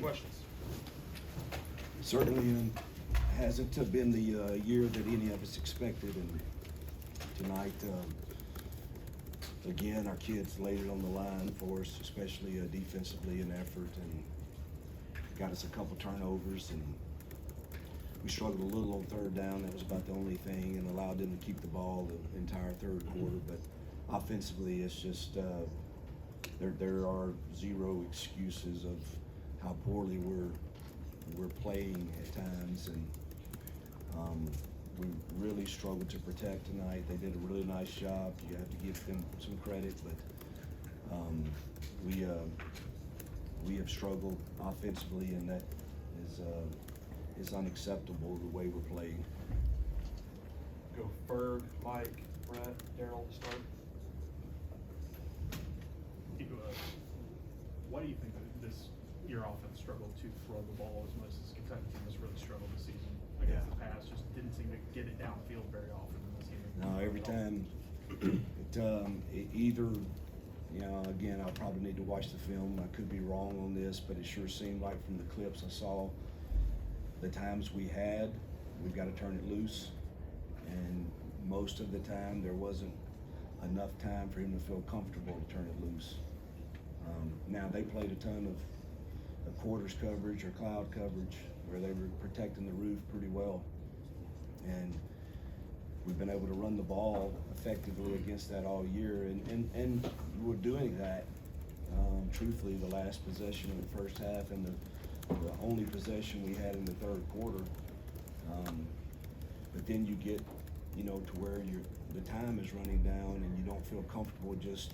questions? Certainly hasn't been the year that any of us expected, and tonight, again, our kids laid it on the line for us, especially defensively in effort, and got us a couple turnovers, and we struggled a little on third down. That was about the only thing, and allowed them to keep the ball the entire third quarter. But offensively, it's just there are zero excuses of how poorly we're playing at times, and we really struggled to protect tonight. They did a really nice job. You have to give them some credit, but we have struggled offensively, and that is unacceptable the way we're playing. Go Ferg, Mike, Brett, Daryl to start. Why do you think that your offense struggled to throw the ball as much as Kentucky team has really struggled this season against the pass? Just didn't seem to get it downfield very often in this game. No, every time it either, again, I'll probably need to watch the film. I could be wrong on this, but it sure seemed like from the clips I saw, the times we've got to turn it loose, and most of the time there wasn't enough time for him to feel comfortable to turn it loose. Now they played a ton of quarters coverage or cloud coverage where they were protecting the roof pretty well, and we've been able to run the ball effectively against that all year, and we're doing that truthfully the last possession of the first half and the only possession we had in the third quarter. But then you get to where the time is running down and you don't feel comfortable just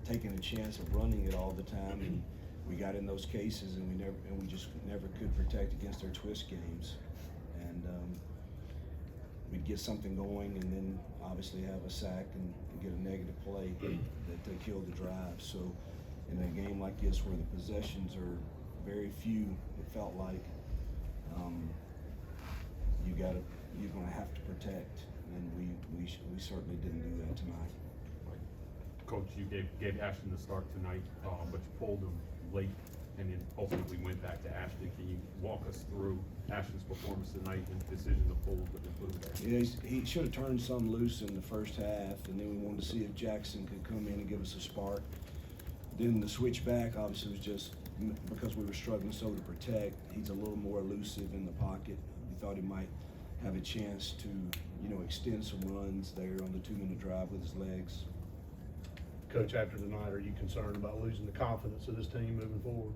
taking a chance of running it all the time, and we got in those cases and we just never could protect against their twist games, and we'd get something going and then obviously have a sack and get a negative play that killed the drive. So in a game like this where the possessions are very few, it felt like you're going to have to protect, and we certainly didn't do that tonight. Coach, you gave Ashton the start tonight, but you pulled him late and then ultimately went back to Ashton. Can you walk us through Ashton's performance tonight and the decision to pull but then put him back? Yeah, he should have turned some loose in the first half, and then we wanted to see if Jackson could come in and give us a spark. Then the switch back obviously was just because we were struggling so to protect. He's a little more elusive in the pocket. We thought he might have a chance to, extend some runs there on the 2-minute drive with his legs. Coach, after tonight, are you concerned about losing the confidence of this team moving forward?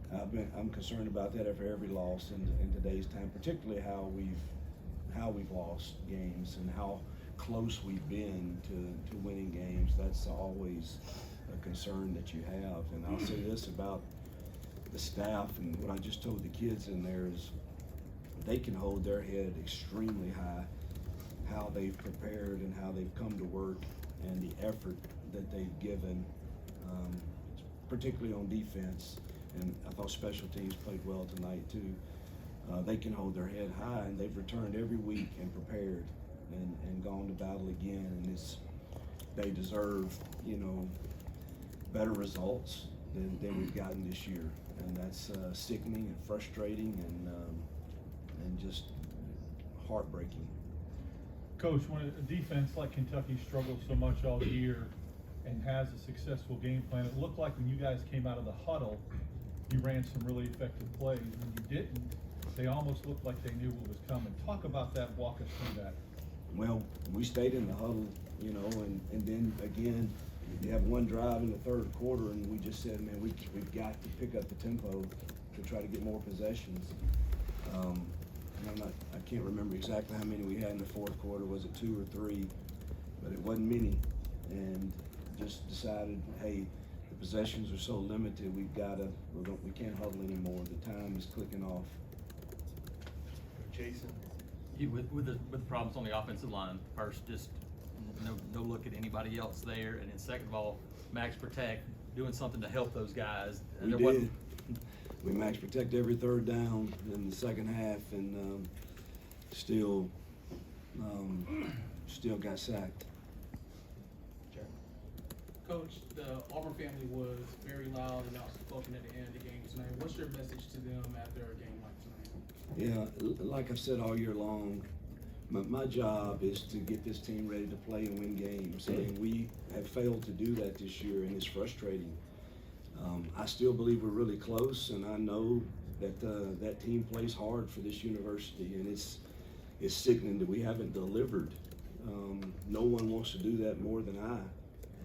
I'm concerned about that after every loss in today's time, particularly how we've lost games and how close we've been to winning games. That's always a concern that you have. And I'll say this about the staff and what I just told the kids in there is they can hold their head extremely high, how they've prepared and how they've come to work and the effort that they've given, particularly on defense. And I thought special teams played well tonight too. They can hold their head high, and they've returned every week and prepared and gone to battle again. And they deserve, better results than we've gotten this year. And that's sickening and frustrating and just heartbreaking. Coach, when a defense like Kentucky struggles so much all year and has a successful game plan, it looked like when you guys came out of the huddle, you ran some really effective plays. When you didn't, they almost looked like they knew what was coming. Talk about that, walk us through that. Well, we stayed in the huddle, and then again, you have one drive in the third quarter, and we just said, man, we've got to pick up the tempo to try to get more possessions. I can't remember exactly how many we had in the fourth quarter. Was it 2 or 3? But it wasn't many, and just decided, hey, the possessions are so limited. We can't huddle anymore. The time is clicking off. Jason. With the problems on the offensive line, first, just no look at anybody else there, and then second of all, max protect, doing something to help those guys. We did. We max protect every third down in the second half, and still got sacked. Coach, the Auburn family was very loud and outspoken at the end of the game tonight. What's your message to them after a game like tonight? Yeah, like I've said all year long, my job is to get this team ready to play and win games, and we have failed to do that this year, and it's frustrating. I still believe we're really close, and I know that that team plays hard for this university, and it's sickening that we haven't delivered. No one wants to do that more than I,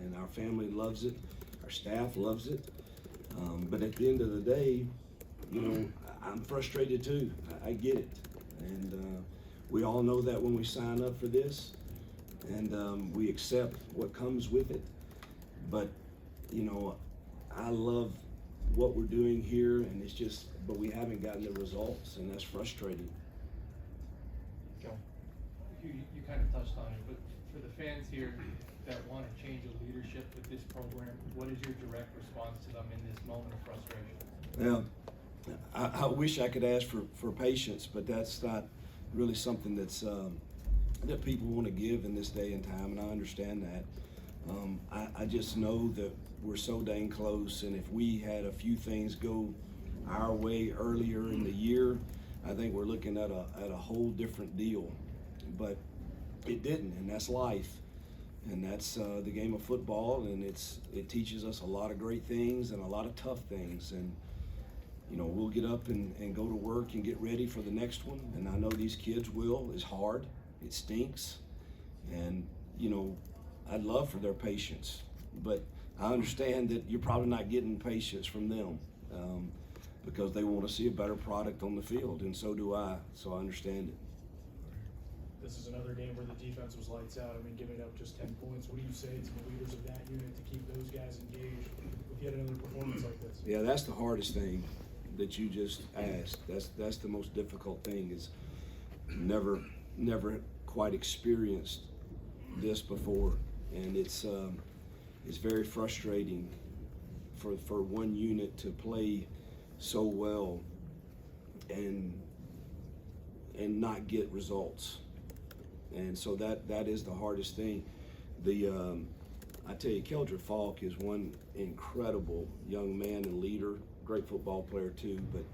and our family loves it, our staff loves it, but at the end of the day, you know, I'm frustrated too. I get it, and we all know that when we sign up for this, and we accept what comes with it. But you know, I love what we're doing here, and it's just, but we haven't gotten the results, and that's frustrating. You kind of touched on it, but for the fans here that want to change the leadership with this program, what is your direct response to them in this moment of frustration? Well, I wish I could ask for patience, but that's not really something that's that people want to give in this day and time, and I understand that. I just know that we're so dang close, and if we had a few things go our way earlier in the year, I think we're looking at a whole different deal. But it didn't, and that's life, and that's the game of football, and it teaches us a lot of great things and a lot of tough things, and you know, we'll get up and go to work and get ready for the next one, and I know these kids will. It's hard, it stinks, and you know, I'd love for their patience, but I understand that you're probably not getting patience from them because they want to see a better product on the field, and so do I, so I understand it. This is another game where the defense was lights out. I mean, giving up just 10 points. What do you say to the leaders of that unit to keep those guys engaged with yet another performance like this? Yeah, that's the hardest thing that you just asked. That's the most difficult thing, is never quite experienced this before, and it's very frustrating for one unit to play so well and not get results. And so that is the hardest thing. I tell you, Keldrick Falk is one incredible young man and leader, great football player too, but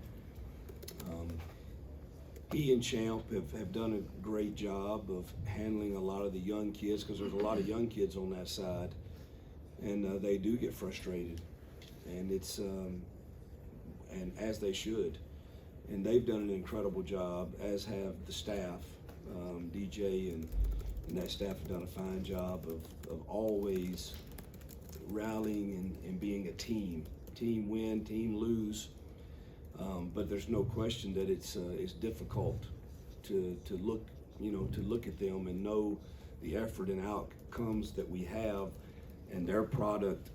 he and Champ have done a great job of handling a lot of the young kids, because there's a lot of young kids on that side, and they do get frustrated, and it's and as they should, and they've done an incredible job, as have the staff. DJ and that staff have done a fine job of always rallying and being a team. Team win, team lose, but there's no question that it's difficult to look at them and know the effort and outcomes that we have, and their product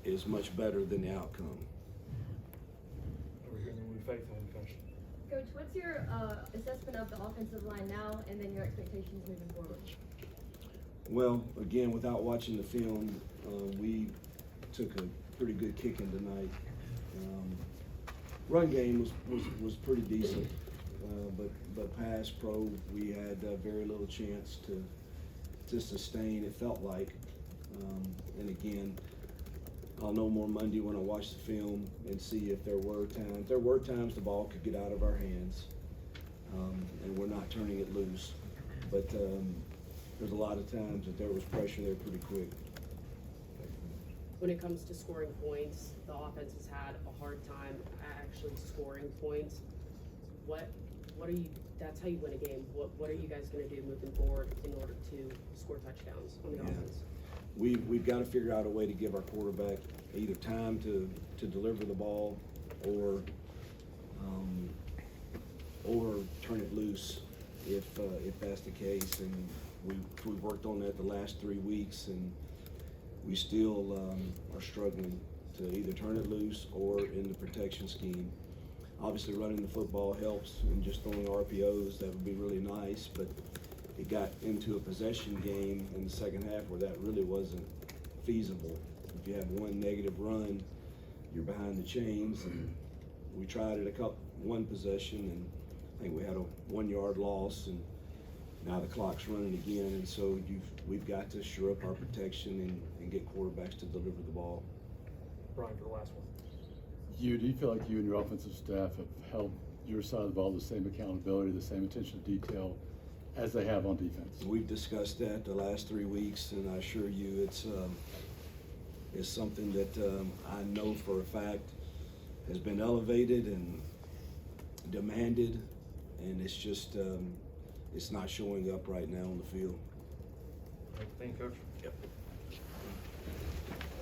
is much better than the outcome. Over here, then we faithful and coach. Coach, what's your assessment of the offensive line now, and then your expectations moving forward? Well, again, without watching the film, we took a pretty good kicking tonight. Run game was pretty decent, but pass pro, we had very little chance to sustain. It felt like, and again, I'll know more Monday when I watch the film and see if there were times. There were times the ball could get out of our hands, and we're not turning it loose. But there's a lot of times that there was pressure there pretty quick. When it comes to scoring points, the offense has had a hard time actually scoring points. What are you? That's how you win a game. What are you guys going to do moving forward in order to score touchdowns on the offense? We've got to figure out a way to give our quarterback either time to deliver the ball or turn it loose if that's the case. And we've worked on that the last 3 weeks, and we still are struggling to either turn it loose or in the protection scheme. Obviously, running the football helps, and just throwing RPOs, that would be really nice, but it got into a possession game in the second half where that really wasn't feasible. If you have one negative run, you're behind the chains, and we tried it one possession, and I think we had a 1 yard loss, and now the clock's running again, and so we've got to shore up our protection and get quarterbacks to deliver the ball. Brian, for the last one. Hugh, do you feel like you and your offensive staff have held your side of the ball the same accountability, the same attention to detail as they have on defense? We've discussed that the last 3 weeks, and I assure you it's something that I know for a fact has been elevated and demanded, and it's just it's not showing up right now on the field. Thank you, Coach. Yep.